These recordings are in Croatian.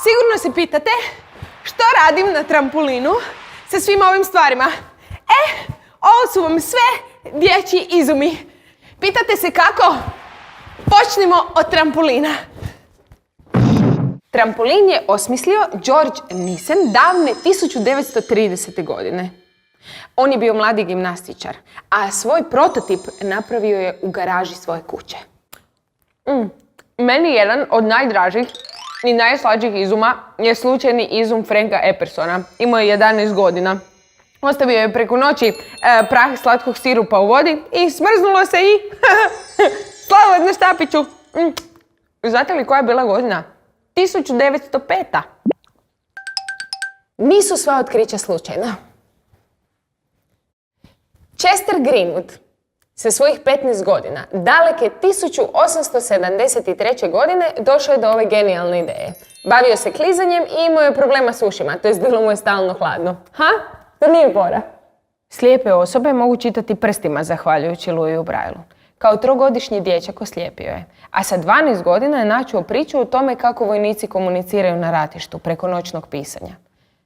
Sigurno se pitate što radim na trampolinu sa svim ovim stvarima. Ovo su vam sve dječji izumi. Pitate se kako? Počnimo od trampolina. Trampolin je osmislio George Nissen davne 1930. godine. On je bio mladi gimnastičar, a svoj prototip napravio je u garaži svoje kuće. Meni jedan od najdražih i najslađih izuma je slučajni izum Franka Eppersona. Imao je 11 godina. Ostavio je preko noći prah slatkog sirupa u vodi i smrznulo se i slavo na štapiću. Znate li koja je bila godina? 1905. Nisu sva otkrića slučajna. Chester Greenwood sa svojih 15 godina, daleke 1873. godine, došao je do ove genijalne ideje. Bavio se klizanjem i imao je problema s ušima, to jest bilo mu je stalno hladno. To nije fora. Slijepe osobe mogu čitati prstima zahvaljujući Louisu Brailleu. Kao 3-godišnji dječak oslijepio je, a sa 12 godina je načuo priču o tome kako vojnici komuniciraju na ratištu preko noćnog pisanja.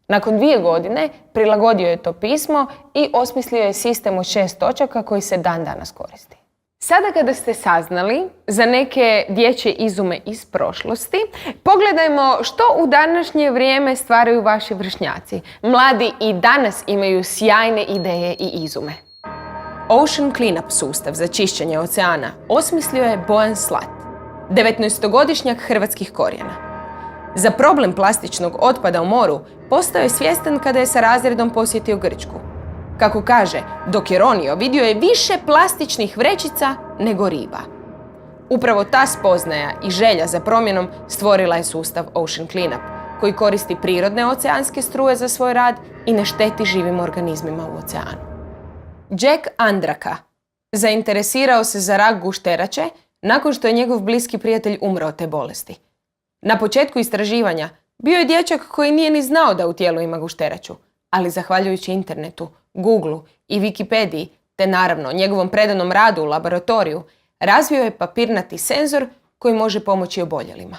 Nakon 2 godine prilagodio je to pismo i osmislio je sistem od 6 točaka koji se dan danas koristi. Sada kada ste saznali za neke dječje izume iz prošlosti, pogledajmo što u današnje vrijeme stvaraju vaši vršnjaci. Mladi i danas imaju sjajne ideje i izume. Ocean Cleanup sustav za čišćenje oceana osmislio je Bojan Slat, 19-godišnjak hrvatskih korijena. Za problem plastičnog otpada u moru postao je svjestan kada je sa razredom posjetio Grčku. Kako kaže, dok je ronio, vidio je više plastičnih vrećica nego riba. Upravo ta spoznaja i želja za promjenom stvorila je sustav Ocean Cleanup, koji koristi prirodne oceanske struje za svoj rad i ne šteti živim organizmima u oceanu. Jack Andraka zainteresirao se za rak gušterače nakon što je njegov bliski prijatelj umro od te bolesti. Na početku istraživanja bio je dječak koji nije ni znao da u tijelu ima gušteraču, ali zahvaljujući internetu, Googleu i Wikipediji, te naravno njegovom predanom radu u laboratoriju, razvio je papirnati senzor koji može pomoći oboljelima.